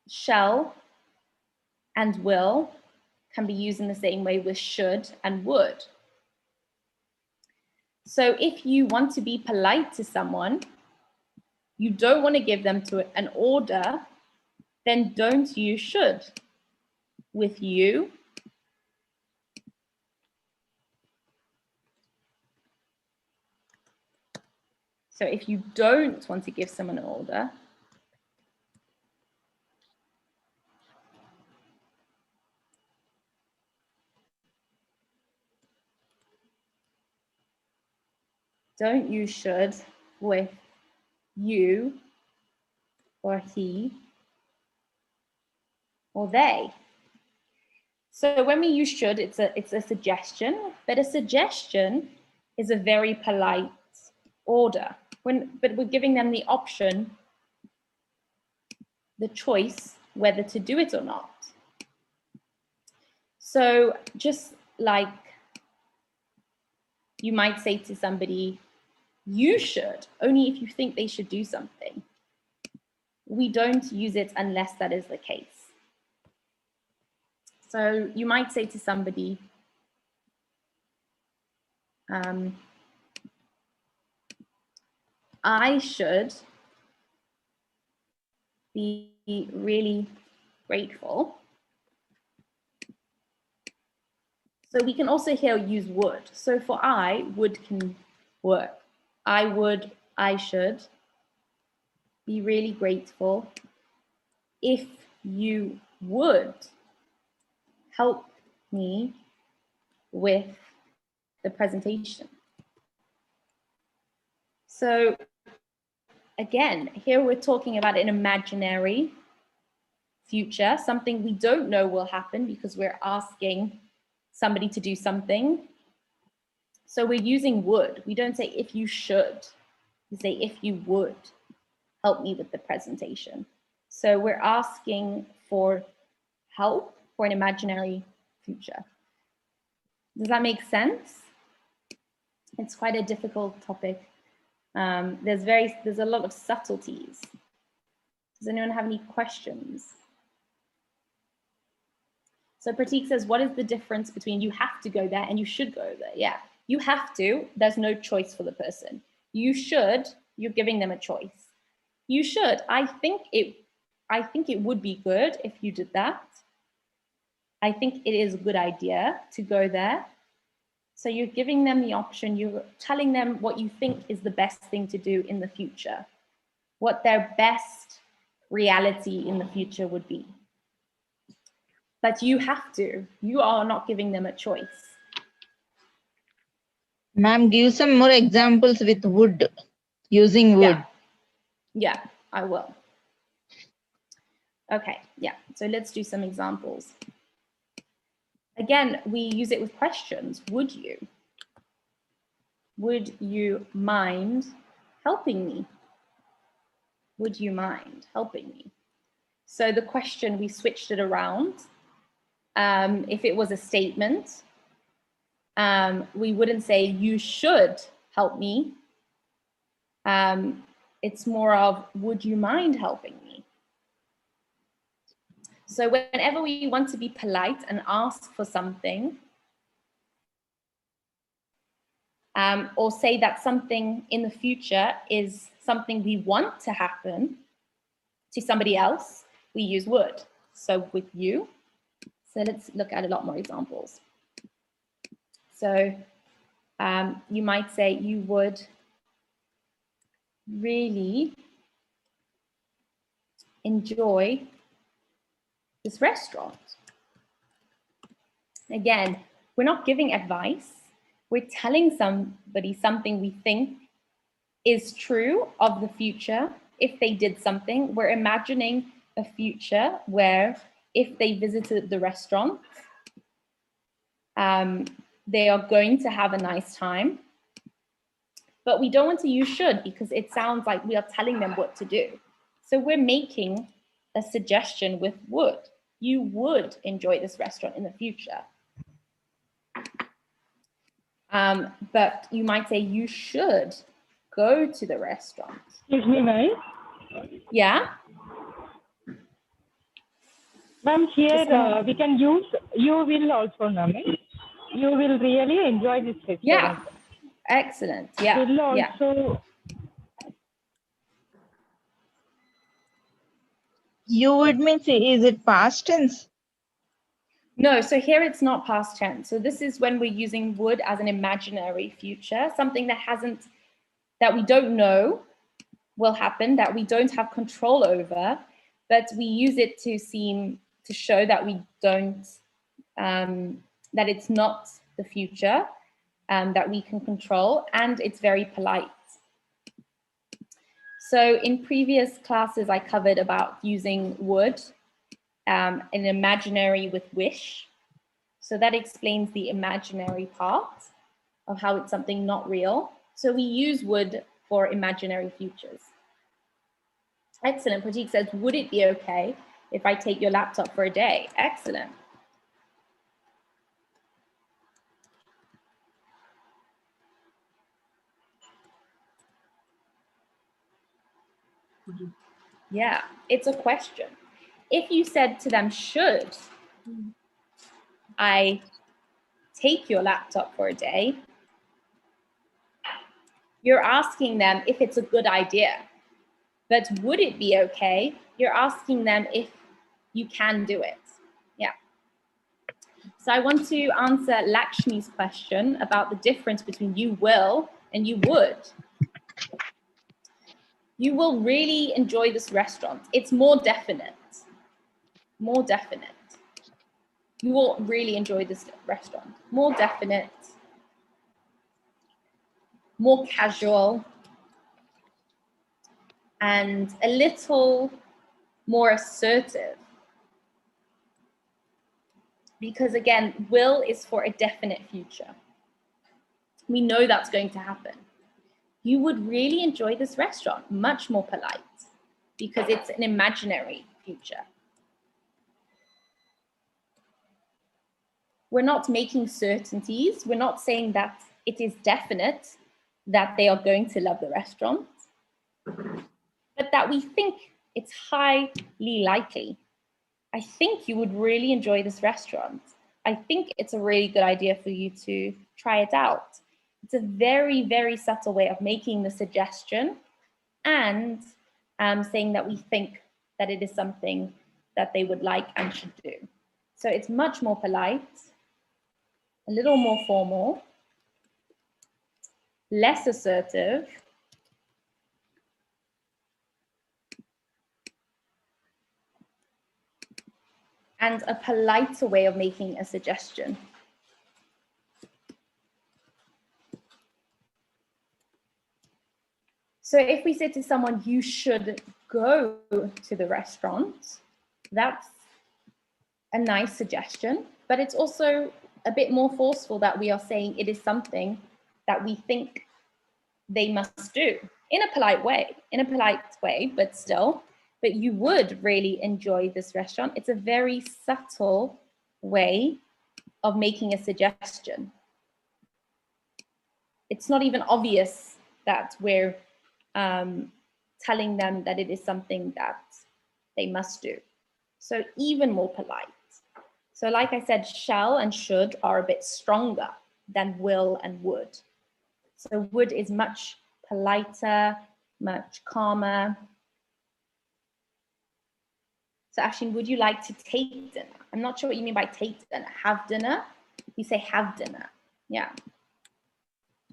Speaker 1: shall and will can be used in the same way with should and would. So if you want to be polite to someone, you don't want to give them to an order, then don't use should. With you, so if you don't want to give someone an order, don't use should with you or he or they. So when we use should, it's a suggestion, but a suggestion is a very polite order. But we're giving them the option, the choice, whether to do it or not. So just like you might say to somebody, you should, only if you think they should do something. We don't use it unless that is the case. So you might say to somebody, I should be really grateful. So we can also here use would. So for I, would can work. I should be really grateful if you would help me with the presentation. So again, here we're talking about an imaginary future, something we don't know will happen because we're asking somebody to do something. So we're using would. We don't say if you should. We say if you would help me with the presentation. So we're asking for help for an imaginary future. Does that make sense? It's quite a difficult topic. There's a lot of subtleties. Does anyone have any questions? So Pratik says, what is the difference between you have to go there and you should go there? Yeah, you have to, there's no choice for the person. You should, you're giving them a choice. You should, I think it would be good if you did that. I think it is a good idea to go there. So you're giving them the option, you're telling them what you think is the best thing to do in the future, what their best reality in the future would be. But you have to, you are not giving them a choice.
Speaker 4: Ma'am, give some more examples with wood, using wood.
Speaker 1: Yeah, I will. Okay, yeah, so let's do some examples. Again, we use it with questions. Would you? Would you mind helping me? Would you mind helping me? So the question, we switched it around. If it was a statement, we wouldn't say you should help me. It's more of, would you mind helping me? So whenever we want to be polite and ask for something, or say that something in the future is something we want to happen to somebody else, we use would. So with you, so let's look at a lot more examples. So you might say you would really enjoy this restaurant. Again, we're not giving advice. We're telling somebody something we think is true of the future. If they did something, we're imagining a future where if they visited the restaurant, they are going to have a nice time. But we don't want to use should because it sounds like we are telling them what to do. So we're making a suggestion with would. You would enjoy this restaurant in the future. But you might say you should go to the restaurant.
Speaker 3: Excuse me, ma'am.
Speaker 1: Yeah?
Speaker 3: Ma'am, here we can use you will also, ma'am. You will really enjoy this restaurant.
Speaker 1: Yeah. Excellent. Yeah.
Speaker 3: Will also.
Speaker 4: You would mean, is it past tense?
Speaker 1: No, so here it's not past tense. So this is when we're using would as an imaginary future, something that we don't know will happen, that we don't have control over, but we use it to show that we don't, that it's not the future, that we can control, and it's very polite. So in previous classes, I covered about using would, an imaginary with wish. So that explains the imaginary part of how it's something not real. So we use would for imaginary futures. Excellent. Pratik says, would it be okay if I take your laptop for a day? Excellent. Yeah, it's a question. If you said to them, should I take your laptop for a day? You're asking them if it's a good idea. But would it be okay? You're asking them if you can do it. Yeah. So I want to answer Lakshmi's question about the difference between you will and you would. You will really enjoy this restaurant. It's more definite. More definite. You will really enjoy this restaurant. More definite. More casual. And a little more assertive. Because again, will is for a definite future. We know that's going to happen. You would really enjoy this restaurant, much more polite, because it's an imaginary future. We're not making certainties. We're not saying that it is definite that they are going to love the restaurant, but that we think it's highly likely. I think you would really enjoy this restaurant. I think it's a really good idea for you to try it out. It's a very, very subtle way of making the suggestion and saying that we think that it is something that they would like and should do. So it's much more polite, a little more formal, less assertive, and a politer way of making a suggestion. So if we say to someone, you should go to the restaurant, that's a nice suggestion, but it's also a bit more forceful that we are saying it is something that we think they must do in a polite way, but still, but you would really enjoy this restaurant. It's a very subtle way of making a suggestion. It's not even obvious that we're telling them that it is something that they must do. So even more polite. So like I said, shall and should are a bit stronger than will and would. So would is much politer, much calmer. So Ashin, would you like to take dinner? I'm not sure what you mean by take dinner. Have dinner? You say have dinner. Yeah.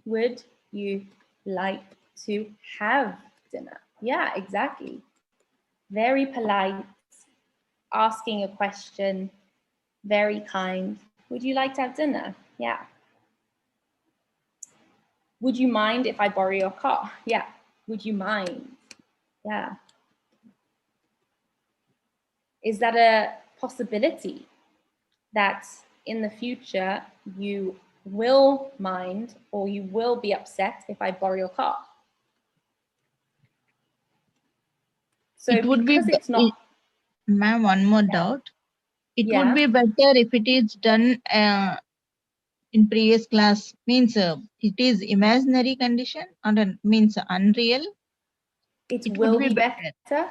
Speaker 1: Would you like to have dinner? Yeah, exactly. Very polite, asking a question, very kind. Would you like to have dinner? Yeah. Would you mind if I borrow your car? Yeah. Would you mind? Yeah. Is that a possibility that in the future you will mind or you will be upset if I borrow your car? So
Speaker 4: it would
Speaker 1: because it's not...
Speaker 4: Ma'am, one more doubt. It
Speaker 1: Yeah.
Speaker 4: would be better if it is done in previous class, means it is imaginary condition or means unreal.
Speaker 1: It will be better.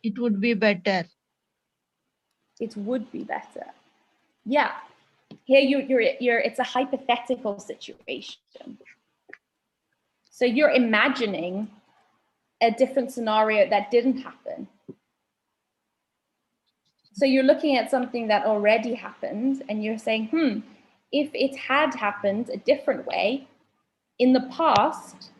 Speaker 4: It would be better.
Speaker 1: It would be better. Yeah. Here it's a hypothetical situation. So you're imagining a different scenario that didn't happen. So you're looking at something that already happened and you're saying, if it had happened a different way in the past,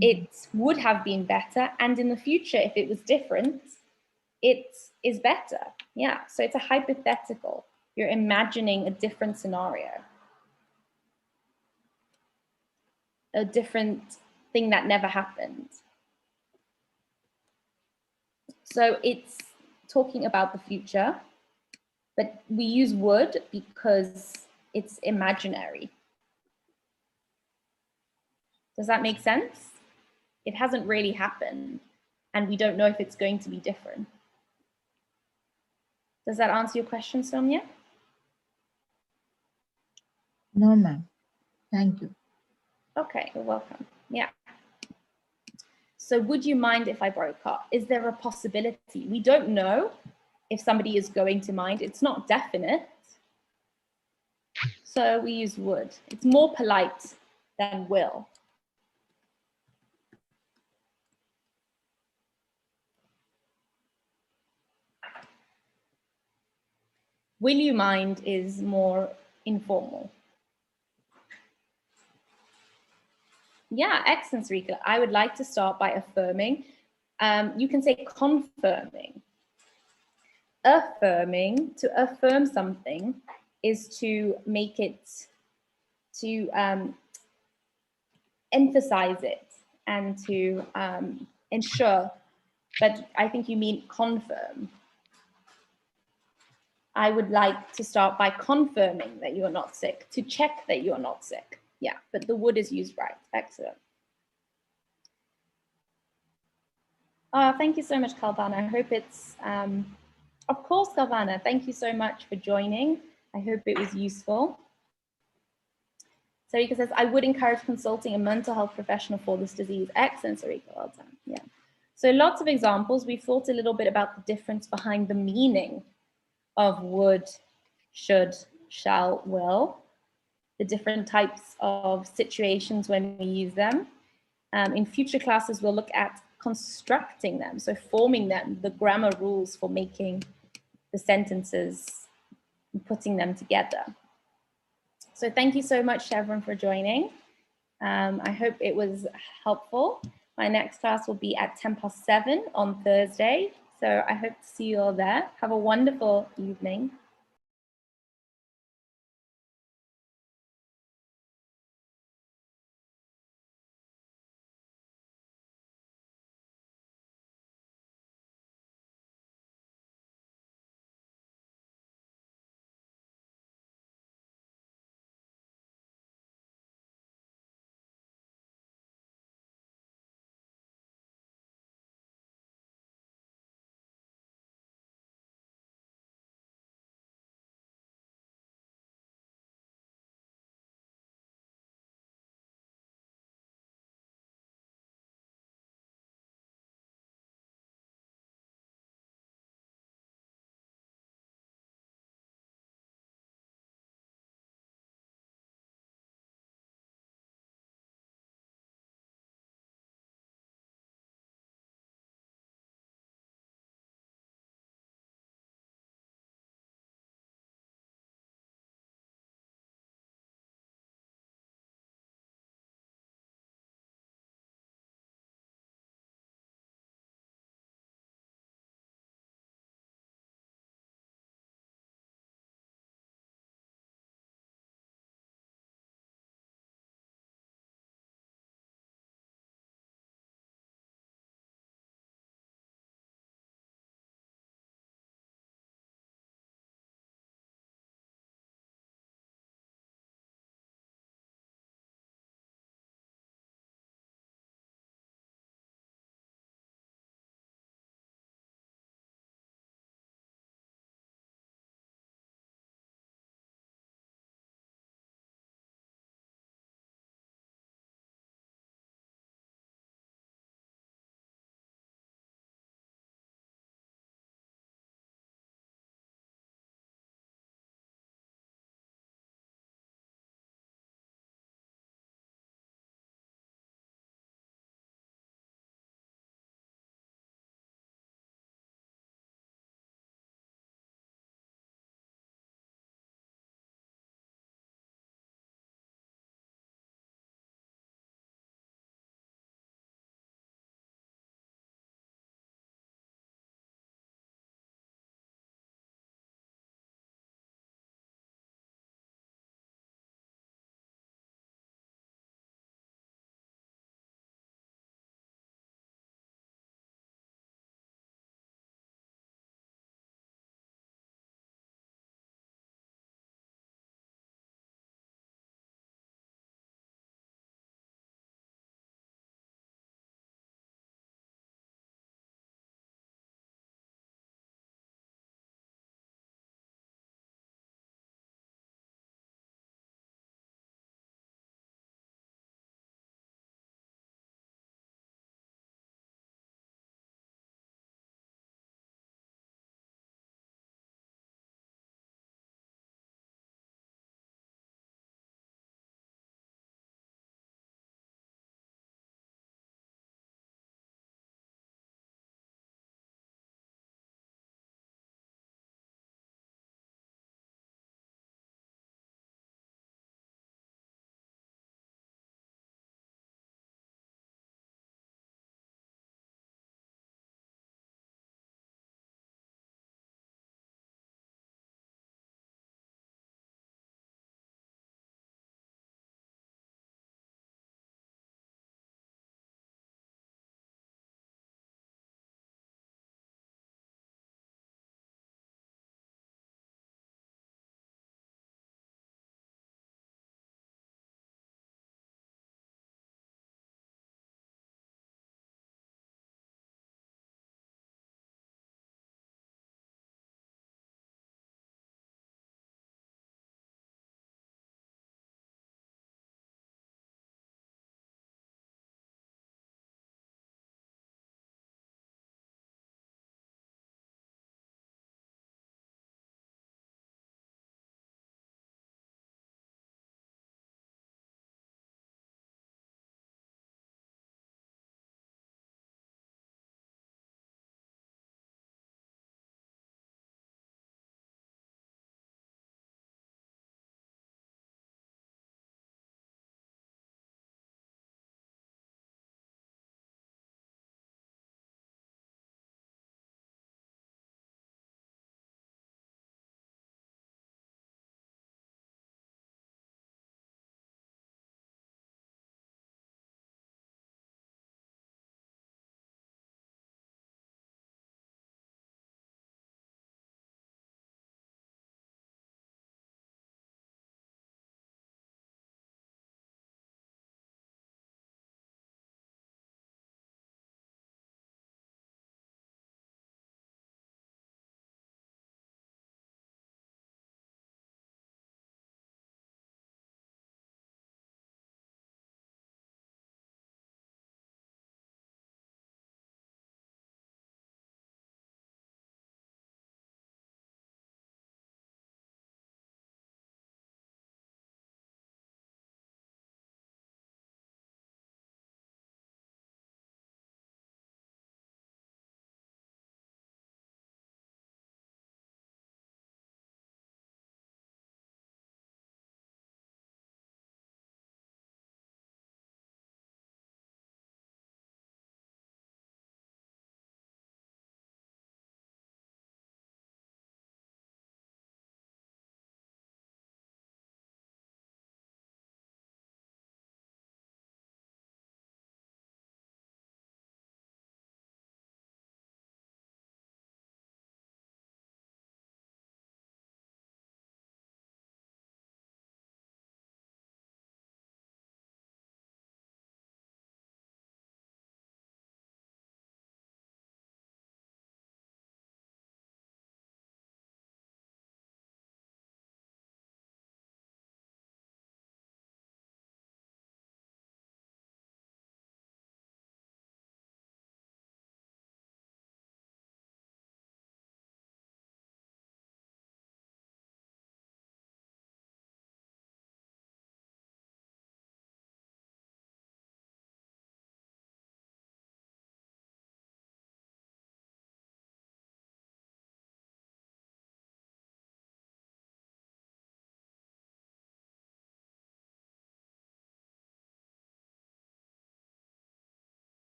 Speaker 1: it would have been better. And in the future, if it was different, it is better. Yeah, so it's a hypothetical. You're imagining a different scenario, a different thing that never happened. So it's talking about the future, but we use would because it's imaginary. Does that make sense? It hasn't really happened, and we don't know if it's going to be different. Does that answer your question, Sonia?
Speaker 4: No, ma'am. Thank you.
Speaker 1: Okay, you're welcome. Yeah. So would you mind if I borrow a car? Is there a possibility? We don't know if somebody is going to mind. It's not definite. So we use would. It's more polite than will. Will you mind is more informal. Yeah, excellent, Sarika. I would like to start by affirming. You can say confirming. Affirming, to affirm something is to make it, to emphasize it and to ensure, but I think you mean confirm. I would like to start by confirming that you're not sick, to check that you're not sick. Yeah, but the would is used right. Excellent. Thank you so much, Kalvana. I hope it's, of course, Kalvana, thank you so much for joining. I hope it was useful. Sarika says, I would encourage consulting a mental health professional for this disease. Excellent, Sarika, well done. Yeah. So lots of examples. We've thought a little bit about the difference behind the meaning of would, should, shall, will, the different types of situations when we use them. In future classes, we'll look at constructing them, so forming them, the grammar rules for making the sentences and putting them together. So thank you so much, everyone, for joining. I hope it was helpful. My next class will be at 7:10 on Thursday. So I hope to see you all there. Have a wonderful evening.